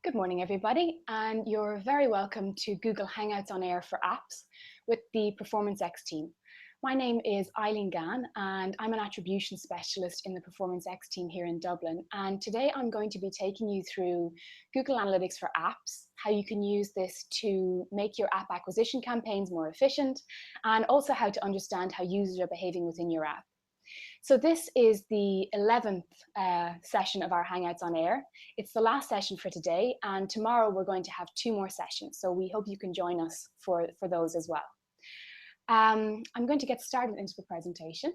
Good morning, everybody, and you're very welcome to Google Hangouts on Air for Apps with the PerformanceX team. My name is Eileen Gann, and I'm an attribution specialist in the PerformanceX team here in Dublin. And today I'm going to be taking you through Google Analytics for Apps, how you can use this to make your app acquisition campaigns more efficient, and also how to understand how users are behaving within your app. So this is the 11th session of our Hangouts on Air. It's the last session for today, and tomorrow we're going to have 2 more sessions. So we hope you can join us for those as well. I'm going to get started into the presentation.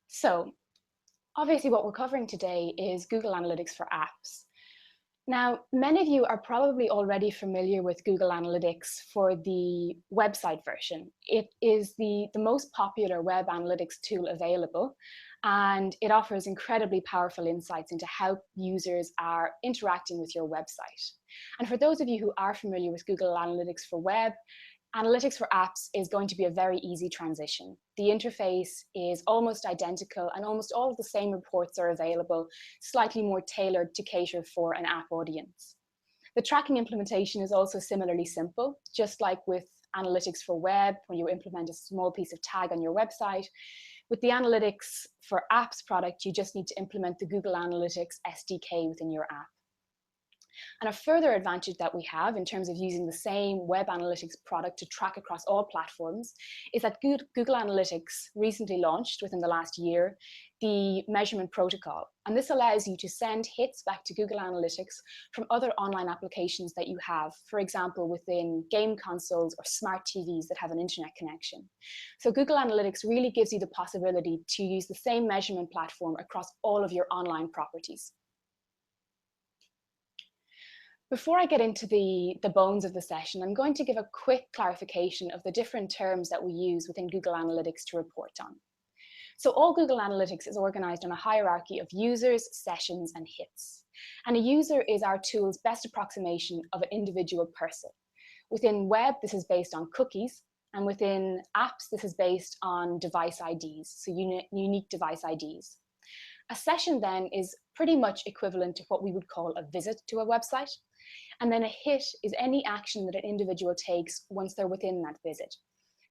So obviously what we're covering today is Google Analytics for Apps. Now, many of you are probably already familiar with Google Analytics for the website version. It is the most popular web analytics tool available, and it offers incredibly powerful insights into how users are interacting with your website. And for those of you who are familiar with Google Analytics for web, Analytics for Apps is going to be a very easy transition. The interface is almost identical and almost all of the same reports are available, slightly more tailored to cater for an app audience. The tracking implementation is also similarly simple, just like with Analytics for web, when you implement a small piece of tag on your website. With the Analytics for Apps product, you just need to implement the Google Analytics SDK within your app. And a further advantage that we have in terms of using the same web analytics product to track across all platforms is that Google Analytics recently launched within the last year the measurement protocol. And this allows you to send hits back to Google Analytics from other online applications that you have, for example, within game consoles or smart TVs that have an internet connection. So Google Analytics really gives you the possibility to use the same measurement platform across all of your online properties. Before I get into the bones of the session, I'm going to give a quick clarification of the different terms that we use within Google Analytics to report on. So all Google Analytics is organized on a hierarchy of users, sessions, and hits. And a user is our tool's best approximation of an individual person. Within web, this is based on cookies, and within apps, this is based on device IDs, so unique device IDs. A session then is pretty much equivalent to what we would call a visit to a website. And then a hit is any action that an individual takes once they're within that visit.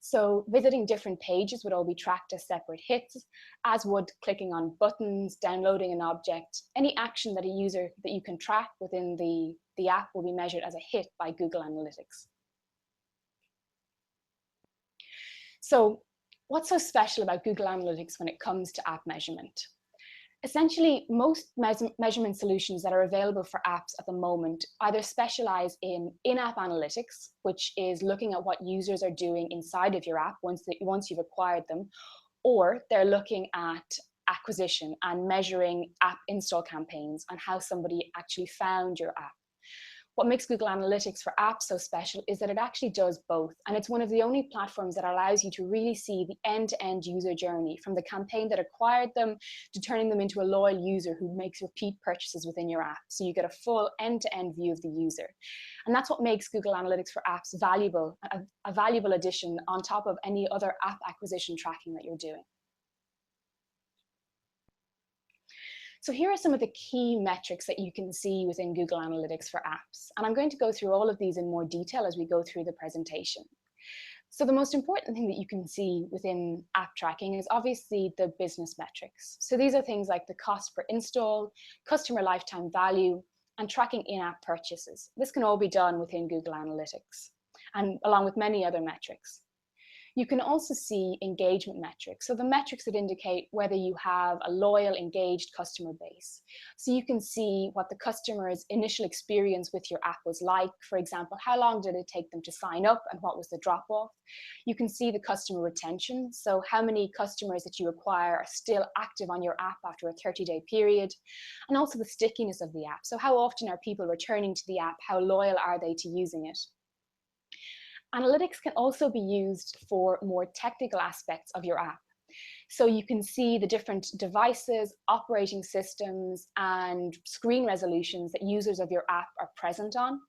So visiting different pages would all be tracked as separate hits, as would clicking on buttons, downloading an object. Any action that you can track within the app will be measured as a hit by Google Analytics. So what's so special about Google Analytics when it comes to app measurement? Essentially, most measurement solutions that are available for apps at the moment either specialize in in-app analytics, which is looking at what users are doing inside of your app once you've acquired them, or they're looking at acquisition and measuring app install campaigns and how somebody actually found your app. What makes Google Analytics for apps so special is that it actually does both. And it's one of the only platforms that allows you to really see the end-to-end user journey from the campaign that acquired them to turning them into a loyal user who makes repeat purchases within your app. So you get a full end-to-end view of the user. And that's what makes Google Analytics for apps valuable, a valuable addition on top of any other app acquisition tracking that you're doing. So here are some of the key metrics that you can see within Google Analytics for apps. And I'm going to go through all of these in more detail as we go through the presentation. So the most important thing that you can see within app tracking is obviously the business metrics. So these are things like the cost per install, customer lifetime value, and tracking in-app purchases. This can all be done within Google Analytics, and along with many other metrics. You can also see engagement metrics, so the metrics that indicate whether you have a loyal, engaged customer base. So you can see what the customer's initial experience with your app was like. For example, how long did it take them to sign up and what was the drop-off? You can see the customer retention, so how many customers that you acquire are still active on your app after a 30-day period, and also the stickiness of the app. So how often are people returning to the app? How loyal are they to using it? Analytics can also be used for more technical aspects of your app. So you can see the different devices, operating systems, and screen resolutions that users of your app are present on.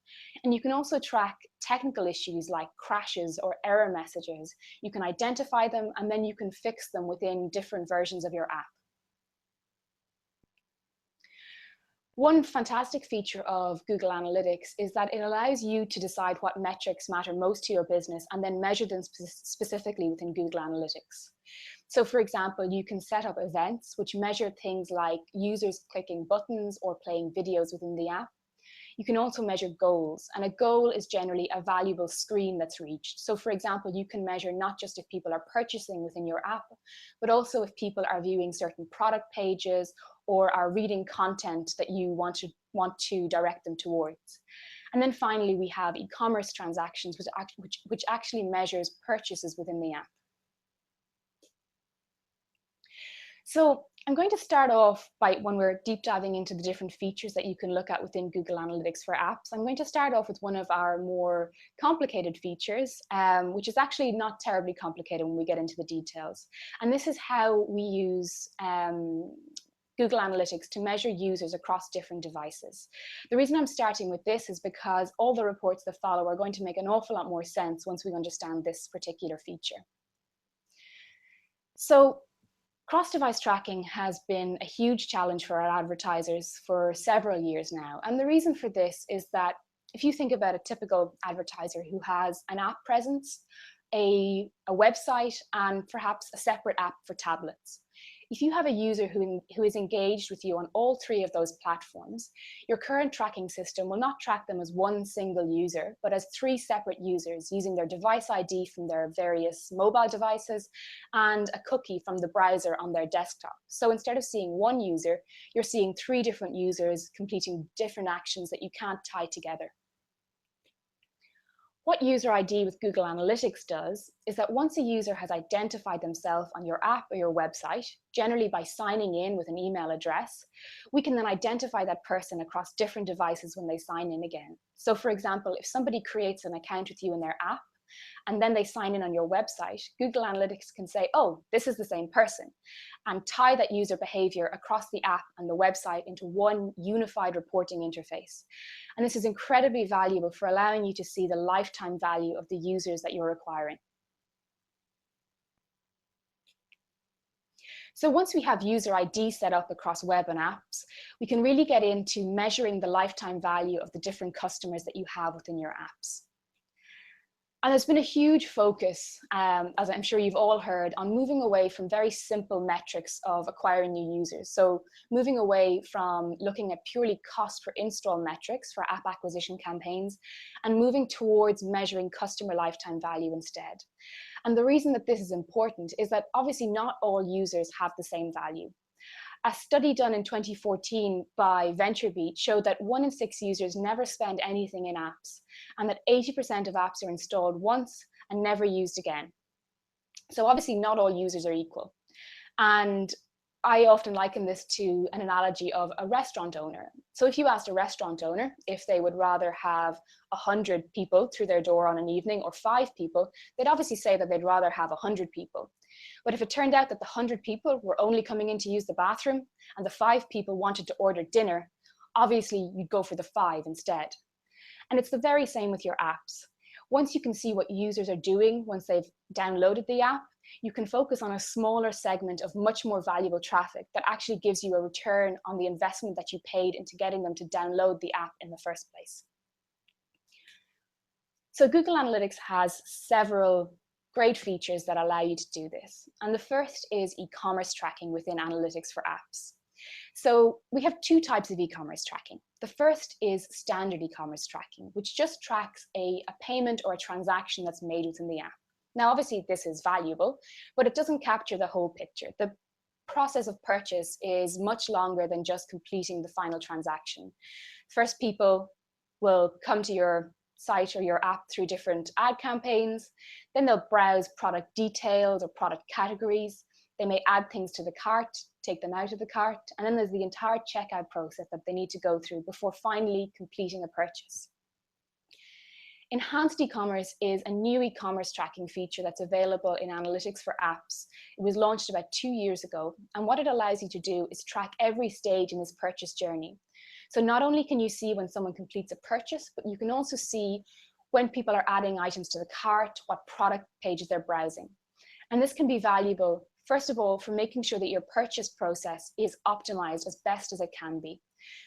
And you can also track technical issues like crashes or error messages. You can identify them, and then you can fix them within different versions of your app. One fantastic feature of Google Analytics is that it allows you to decide what metrics matter most to your business and then measure them specifically within Google Analytics. So for example, you can set up events which measure things like users clicking buttons or playing videos within the app. You can also measure goals, and a goal is generally a valuable screen that's reached. So for example, you can measure not just if people are purchasing within your app, but also if people are viewing certain product pages or are reading content that you want to direct them towards. And then finally, we have e-commerce transactions, which actually measures purchases within the app. So I'm going to start off by, when we're deep diving into the different features that you can look at within Google Analytics for apps, I'm going to start off with one of our more complicated features, which is actually not terribly complicated when we get into the details. And this is how we use Google Analytics to measure users across different devices. The reason I'm starting with this is because all the reports that follow are going to make an awful lot more sense once we understand this particular feature. So cross-device tracking has been a huge challenge for our advertisers for several years now. And the reason for this is that if you think about a typical advertiser who has an app presence, a website, and perhaps a separate app for tablets, if you have a user who is engaged with you on all three of those platforms, your current tracking system will not track them as one single user, but as three separate users using their device ID from their various mobile devices and a cookie from the browser on their desktop. So instead of seeing one user, you're seeing three different users completing different actions that you can't tie together. What user ID with Google Analytics does is that once a user has identified themselves on your app or your website, generally by signing in with an email address, we can then identify that person across different devices when they sign in again. So for example, if somebody creates an account with you in their app, and then they sign in on your website, Google Analytics can say, oh, this is the same person, and tie that user behavior across the app and the website into one unified reporting interface. And this is incredibly valuable for allowing you to see the lifetime value of the users that you're acquiring. So once we have user ID set up across web and apps, we can really get into measuring the lifetime value of the different customers that you have within your apps. And there's been a huge focus, as I'm sure you've all heard, on moving away from very simple metrics of acquiring new users. So moving away from looking at purely cost per install metrics for app acquisition campaigns and moving towards measuring customer lifetime value instead. And the reason that this is important is that obviously not all users have the same value. A study done in 2014 by VentureBeat showed that 1 in 6 users never spend anything in apps, and that 80% of apps are installed once and never used again. So obviously not all users are equal. And I often liken this to an analogy of a restaurant owner. So if you asked a restaurant owner if they would rather have 100 people through their door on an evening or 5 people, they'd obviously say that they'd rather have 100 people. But if it turned out that the 100 people were only coming in to use the bathroom and the 5 people wanted to order dinner, obviously you'd go for the 5 instead. And it's the very same with your apps. Once you can see what users are doing once they've downloaded the app, you can focus on a smaller segment of much more valuable traffic that actually gives you a return on the investment that you paid into getting them to download the app in the first place. So Google Analytics has several great features that allow you to do this. And the first is e-commerce tracking within Analytics for apps. So we have 2 types of e-commerce tracking. The first is standard e-commerce tracking, which just tracks a payment or a transaction that's made within the app. Now, obviously, this is valuable, but it doesn't capture the whole picture. The process of purchase is much longer than just completing the final transaction. First, people will come to your site or your app through different ad campaigns. Then they'll browse product details or product categories. They may add things to the cart, take them out of the cart, and then there's the entire checkout process that they need to go through before finally completing a purchase. Enhanced e-commerce is a new e-commerce tracking feature that's available in analytics for apps. It was launched about 2 years ago, and what it allows you to do is track every stage in this purchase journey. So not only can you see when someone completes a purchase, but you can also see when people are adding items to the cart, what product pages they're browsing. And this can be valuable, first of all, for making sure that your purchase process is optimized as best as it can be.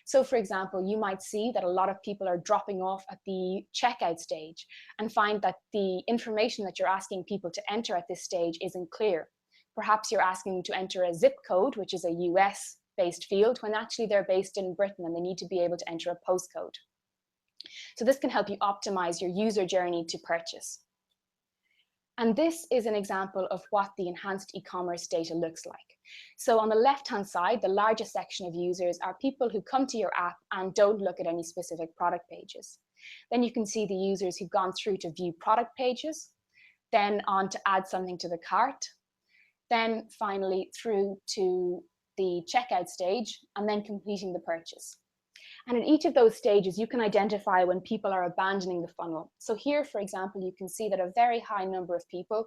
So for example, you might see that a lot of people are dropping off at the checkout stage and find that the information that you're asking people to enter at this stage isn't clear. Perhaps you're asking to enter a zip code, which is a US based field, when actually they're based in Britain and they need to be able to enter a postcode. So this can help you optimize your user journey to purchase. And this is an example of what the enhanced e-commerce data looks like. So on the left-hand side, the largest section of users are people who come to your app and don't look at any specific product pages. Then you can see the users who've gone through to view product pages, then on to add something to the cart, then finally through to the checkout stage, and then completing the purchase. And in each of those stages, you can identify when people are abandoning the funnel. So here, for example, you can see that a very high number of people,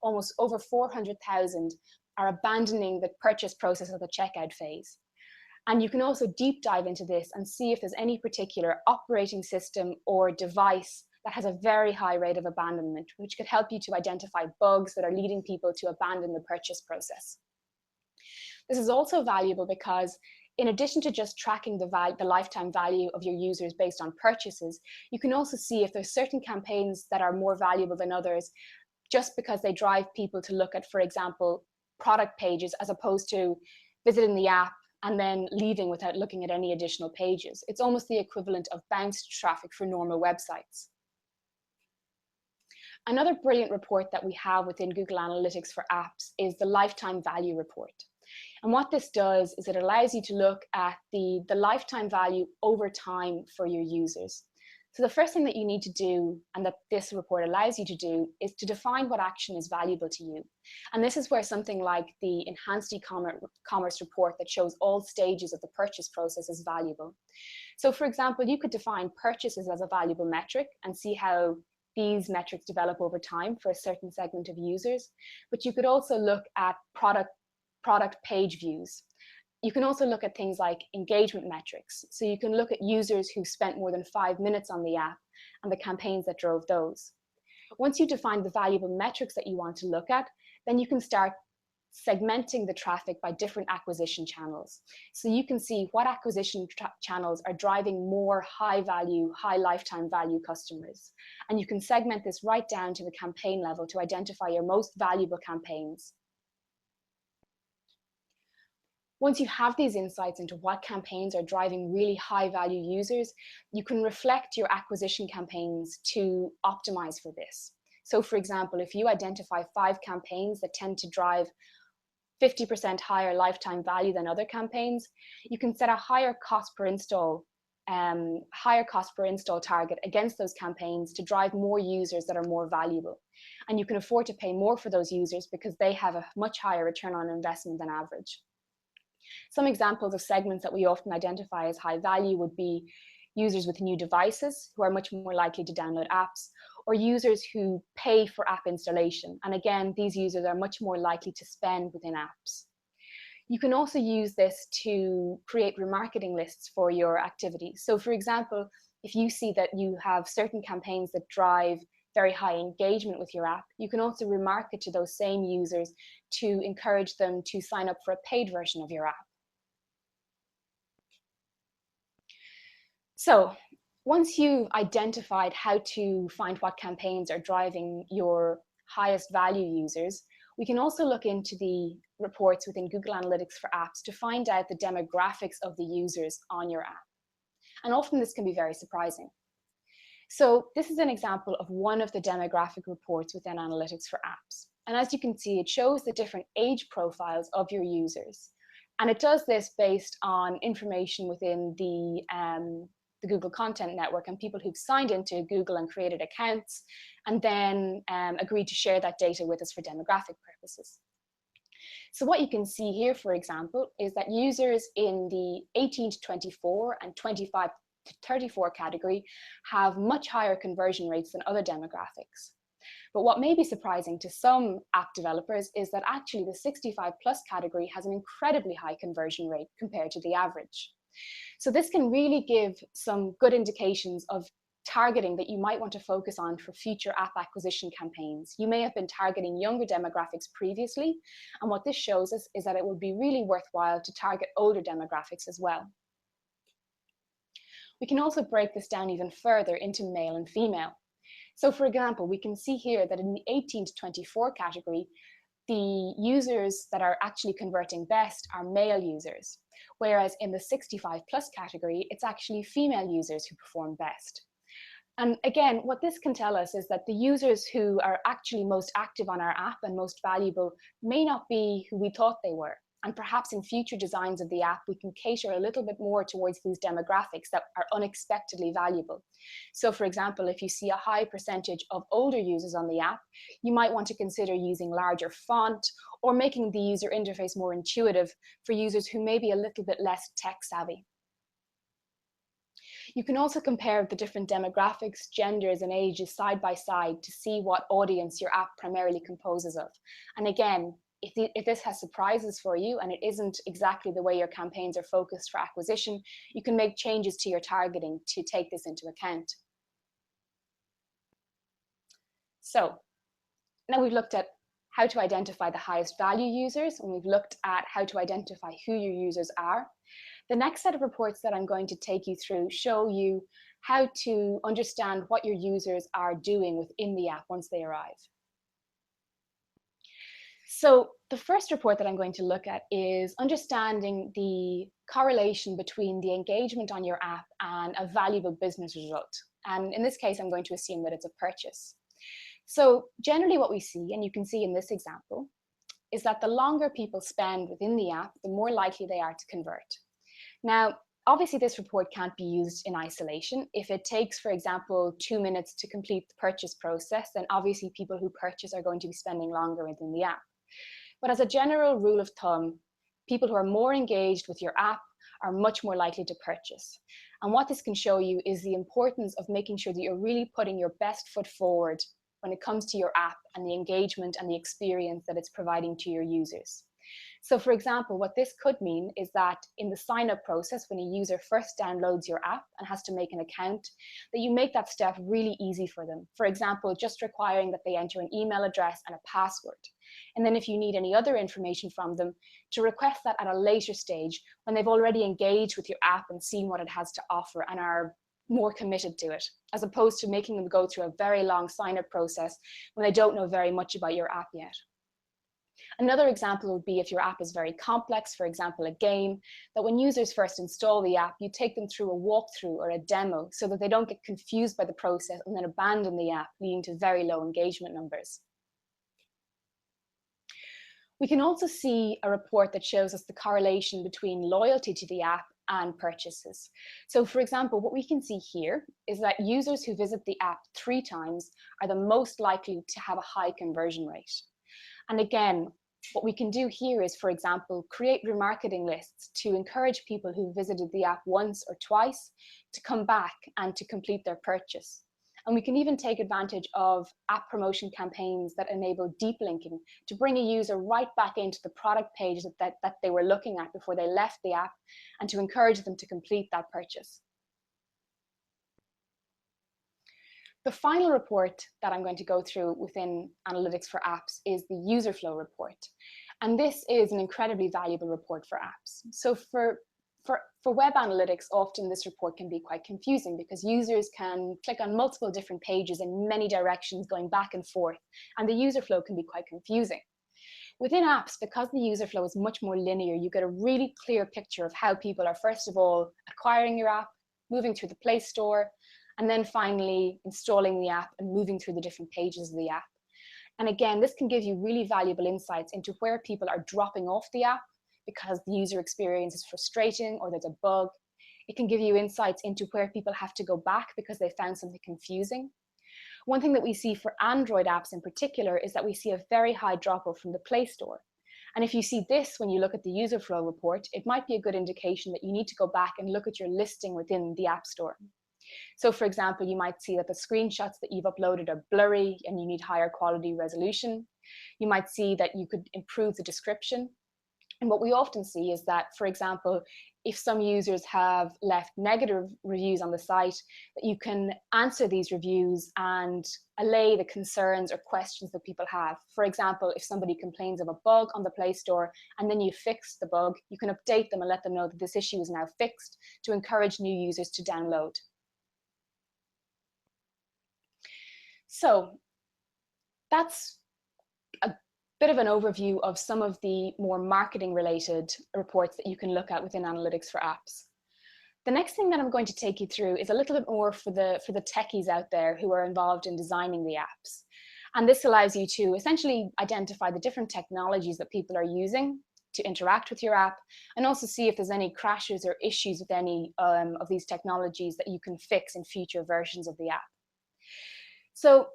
almost over 400,000, are abandoning the purchase process at the checkout phase. And you can also deep dive into this and see if there's any particular operating system or device that has a very high rate of abandonment, which could help you to identify bugs that are leading people to abandon the purchase process. This is also valuable because in addition to just tracking the lifetime value of your users based on purchases, you can also see if there's certain campaigns that are more valuable than others just because they drive people to look at, for example, product pages as opposed to visiting the app and then leaving without looking at any additional pages. It's almost the equivalent of bounced traffic for normal websites. Another brilliant report that we have within Google Analytics for apps is the lifetime value report. And what this does is it allows you to look at the lifetime value over time for your users. So the first thing that you need to do, and that this report allows you to do, is to define what action is valuable to you. And this is where something like the enhanced e-commerce report that shows all stages of the purchase process is valuable. So for example, you could define purchases as a valuable metric and see how these metrics develop over time for a certain segment of users. But you could also look at product page views. You can also look at things like engagement metrics. So you can look at users who spent more than 5 minutes on the app and the campaigns that drove those. Once you define the valuable metrics that you want to look at, then you can start segmenting the traffic by different acquisition channels. So you can see what acquisition channels are driving more high value, high lifetime value customers. And you can segment this right down to the campaign level to identify your most valuable campaigns. Once you have these insights into what campaigns are driving really high value users, you can reflect your acquisition campaigns to optimize for this. So for example, if you identify 5 campaigns that tend to drive 50% higher lifetime value than other campaigns, you can set a higher cost per install target against those campaigns to drive more users that are more valuable. And you can afford to pay more for those users because they have a much higher return on investment than average. Some examples of segments that we often identify as high value would be users with new devices who are much more likely to download apps, or users who pay for app installation. And again, these users are much more likely to spend within apps. You can also use this to create remarketing lists for your activities. So for example, if you see that you have certain campaigns that drive very high engagement with your app, you can also remarket to those same users to encourage them to sign up for a paid version of your app. So once you've identified how to find what campaigns are driving your highest value users, we can also look into the reports within Google Analytics for apps to find out the demographics of the users on your app. And often this can be very surprising. So this is an example of one of the demographic reports within Analytics for apps. And as you can see, it shows the different age profiles of your users. And it does this based on information within the Google Content Network and people who've signed into Google and created accounts and then agreed to share that data with us for demographic purposes. So what you can see here, for example, is that users in the 18 to 24 and 25 to 34 category have much higher conversion rates than other demographics. But what may be surprising to some app developers is that actually the 65 plus category has an incredibly high conversion rate compared to the average. So this can really give some good indications of targeting that you might want to focus on for future app acquisition campaigns. You may have been targeting younger demographics previously, and what this shows us is that it would be really worthwhile to target older demographics as well. We can also break this down even further into male and female. So for example, we can see here that in the 18 to 24 category, the users that are actually converting best are male users, whereas in the 65 plus category, it's actually female users who perform best. And again, what this can tell us is that the users who are actually most active on our app and most valuable may not be who we thought they were. And perhaps in future designs of the app, we can cater a little bit more towards these demographics that are unexpectedly valuable. So for example, if you see a high percentage of older users on the app, you might want to consider using larger font or making the user interface more intuitive for users who may be a little bit less tech savvy. You can also compare the different demographics, genders, and ages side by side to see what audience your app primarily composes of. And again, if this has surprises for you and it isn't exactly the way your campaigns are focused for acquisition, you can make changes to your targeting to take this into account. So now we've looked at how to identify the highest value users, and we've looked at how to identify who your users are. The next set of reports that I'm going to take you through show you how to understand what your users are doing within the app once they arrive. So the first report that I'm going to look at is understanding the correlation between the engagement on your app and a valuable business result. And in this case, I'm going to assume that it's a purchase. So generally what we see, and you can see in this example, is that the longer people spend within the app, the more likely they are to convert. Now, obviously this report can't be used in isolation. If it takes, for example, 2 minutes to complete the purchase process, then obviously people who purchase are going to be spending longer within the app. But as a general rule of thumb, people who are more engaged with your app are much more likely to purchase. And what this can show you is the importance of making sure that you're really putting your best foot forward when it comes to your app and the engagement and the experience that it's providing to your users. So for example, what this could mean is that in the sign-up process, when a user first downloads your app and has to make an account, that you make that step really easy for them. For example, just requiring that they enter an email address and a password. And then if you need any other information from them, to request that at a later stage when they've already engaged with your app and seen what it has to offer and are more committed to it, as opposed to making them go through a very long sign-up process when they don't know very much about your app yet. Another example would be if your app is very complex, for example, a game, that when users first install the app, you take them through a walkthrough or a demo so that they don't get confused by the process and then abandon the app, leading to very low engagement numbers. We can also see a report that shows us the correlation between loyalty to the app and purchases. So for example, what we can see here is that users who visit the app 3 times are the most likely to have a high conversion rate. And again, what we can do here is, for example, create remarketing lists to encourage people who visited the app once or twice to come back and to complete their purchase. And we can even take advantage of app promotion campaigns that enable deep linking to bring a user right back into the product page that they were looking at before they left the app and to encourage them to complete that purchase. The final report that I'm going to go through within analytics for apps is the user flow report. And this is an incredibly valuable report for apps. So for web analytics, often this report can be quite confusing because users can click on multiple different pages in many directions going back and forth, and the user flow can be quite confusing. Within apps, because the user flow is much more linear, you get a really clear picture of how people are, first of all, acquiring your app, moving through the Play Store, and then finally installing the app and moving through the different pages of the app. And again, this can give you really valuable insights into where people are dropping off the app because the user experience is frustrating or there's a bug. It can give you insights into where people have to go back because they found something confusing. One thing that we see for Android apps in particular is that we see a very high drop off from the Play Store. And if you see this when you look at the user flow report, it might be a good indication that you need to go back and look at your listing within the App Store. So for example, you might see that the screenshots that you've uploaded are blurry and you need higher quality resolution. You might see that you could improve the description. And what we often see is that, for example, if some users have left negative reviews on the site, that you can answer these reviews and allay the concerns or questions that people have. For example, if somebody complains of a bug on the Play Store and then you fix the bug, you can update them and let them know that this issue is now fixed to encourage new users to download. So that's a bit of an overview of some of the more marketing related reports that you can look at within analytics for apps. The next thing that I'm going to take you through is a little bit more for the techies out there who are involved in designing the apps. And this allows you to essentially identify the different technologies that people are using to interact with your app, and also see if there's any crashes or issues with any of these technologies that you can fix in future versions of the app. So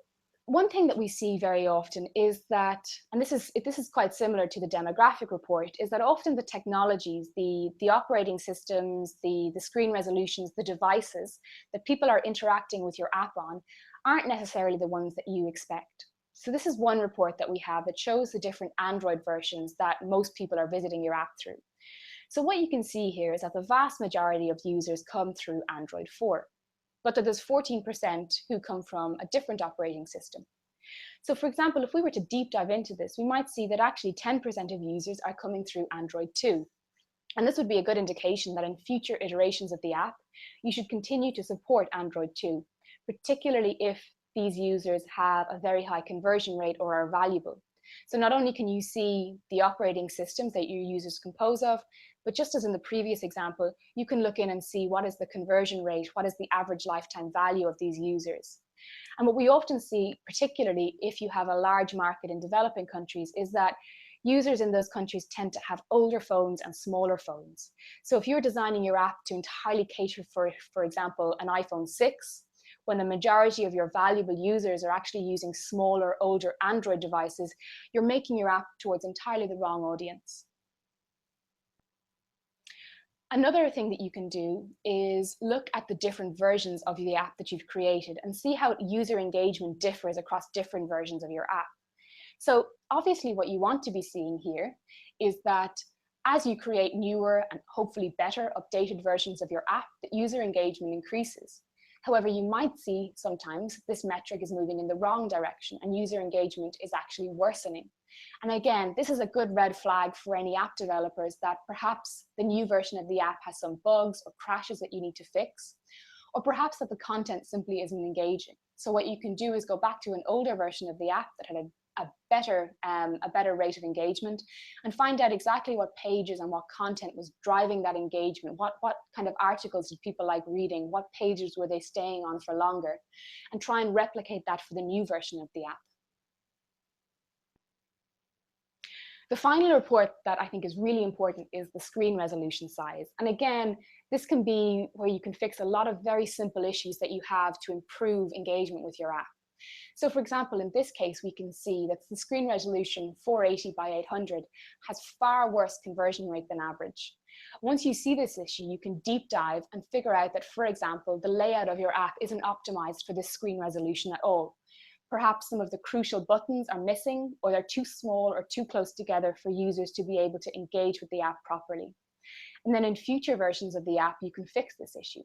one thing that we see very often is that, and this is quite similar to the demographic report, is that often the technologies, the operating systems, the screen resolutions, the devices that people are interacting with your app on aren't necessarily the ones that you expect. So this is one report that we have that shows the different Android versions that most people are visiting your app through. So what you can see here is that the vast majority of users come through Android 4. But that there's 14% who come from a different operating system. So for example, if we were to deep dive into this, we might see that actually 10% of users are coming through Android 2. And this would be a good indication that in future iterations of the app, you should continue to support Android 2, particularly if these users have a very high conversion rate or are valuable. So not only can you see the operating systems that your users compose of, but just as in the previous example, you can look in and see what is the conversion rate, what is the average lifetime value of these users. And what we often see, particularly if you have a large market in developing countries, is that users in those countries tend to have older phones and smaller phones. So if you're designing your app to entirely cater for example, an iPhone 6, when the majority of your valuable users are actually using smaller, older Android devices, you're making your app towards entirely the wrong audience. Another thing that you can do is look at the different versions of the app that you've created and see how user engagement differs across different versions of your app. So obviously what you want to be seeing here is that as you create newer and hopefully better updated versions of your app, that user engagement increases. However, you might see sometimes this metric is moving in the wrong direction and user engagement is actually worsening. And again, this is a good red flag for any app developers that perhaps the new version of the app has some bugs or crashes that you need to fix, or perhaps that the content simply isn't engaging. So what you can do is go back to an older version of the app that had a better rate of engagement and find out exactly what pages and what content was driving that engagement. What kind of articles did people like reading? What pages were they staying on for longer? And try and replicate that for the new version of the app. The final report that I think is really important is the screen resolution size. And again, this can be where you can fix a lot of very simple issues that you have to improve engagement with your app. So for example, in this case, we can see that the screen resolution 480 by 800 has far worse conversion rate than average. Once you see this issue, you can deep dive and figure out that, for example, the layout of your app isn't optimized for this screen resolution at all. Perhaps some of the crucial buttons are missing, or they're too small or too close together for users to be able to engage with the app properly. And then in future versions of the app, you can fix this issue.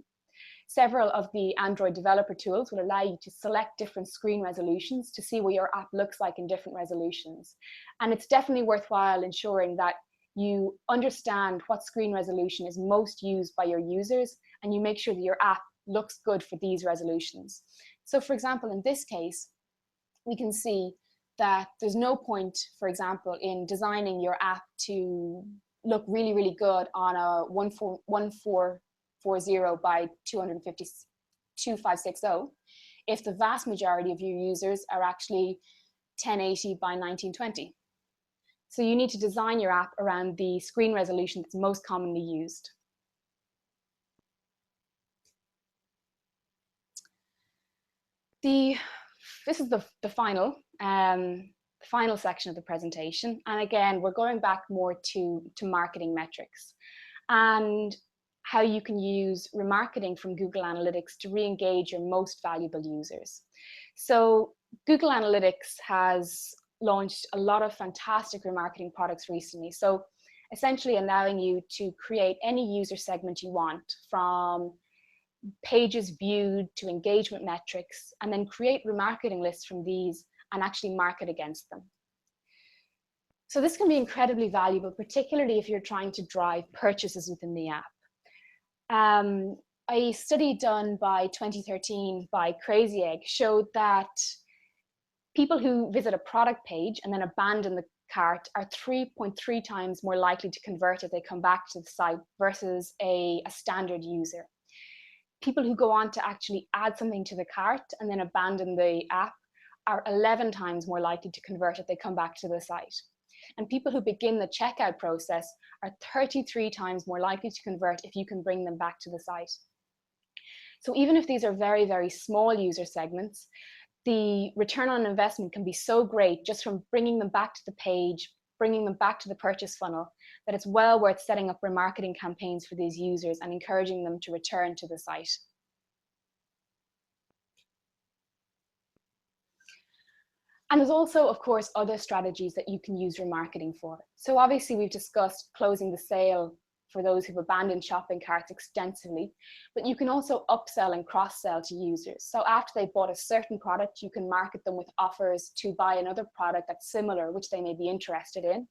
Several of the Android developer tools will allow you to select different screen resolutions to see what your app looks like in different resolutions. And it's definitely worthwhile ensuring that you understand what screen resolution is most used by your users, and you make sure that your app looks good for these resolutions. So for example, in this case, we can see that there's no point, for example, in designing your app to look really, really good on a 1440 by 2560 if the vast majority of your users are actually 1080 by 1920. So you need to design your app around the screen resolution that's most commonly used. This is the final. the final section of the presentation. And again, we're going back more to marketing metrics and how you can use remarketing from Google Analytics to re-engage your most valuable users. So Google Analytics has launched a lot of fantastic remarketing products recently. So essentially allowing you to create any user segment you want, from pages viewed to engagement metrics, and then create remarketing lists from these and actually market against them. So this can be incredibly valuable, particularly if you're trying to drive purchases within the app. A study done by 2013 by Crazy Egg showed that people who visit a product page and then abandon the cart are 3.3 times more likely to convert if they come back to the site versus a standard user. People who go on to actually add something to the cart and then abandon the app are 11 times more likely to convert if they come back to the site. And people who begin the checkout process are 33 times more likely to convert if you can bring them back to the site. So even if these are very, very small user segments, the return on investment can be so great just from bringing them back to the page, bringing them back to the purchase funnel, that it's well worth setting up remarketing campaigns for these users and encouraging them to return to the site. And there's also, of course, other strategies that you can use remarketing for. So obviously we've discussed closing the sale for those who've abandoned shopping carts extensively, but you can also upsell and cross-sell to users. So after they bought a certain product, you can market them with offers to buy another product that's similar, which they may be interested in.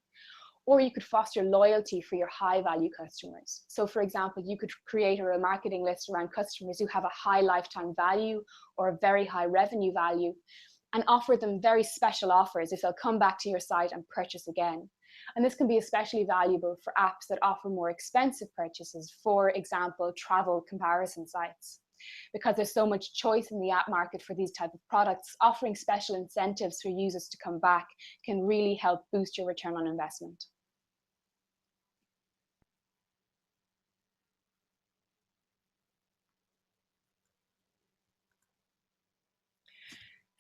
Or you could foster loyalty for your high value customers. So for example, you could create a remarketing list around customers who have a high lifetime value or a very high revenue value, and offer them very special offers if they'll come back to your site and purchase again. And this can be especially valuable for apps that offer more expensive purchases, for example, travel comparison sites. Because there's so much choice in the app market for these type of products, offering special incentives for users to come back can really help boost your return on investment.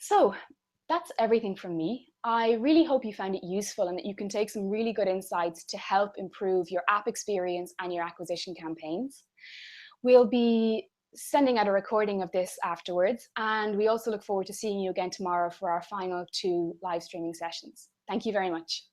So that's everything from me. I really hope you found it useful and that you can take some really good insights to help improve your app experience and your acquisition campaigns. We'll be sending out a recording of this afterwards, and we also look forward to seeing you again tomorrow for our final 2 live streaming sessions. Thank you very much.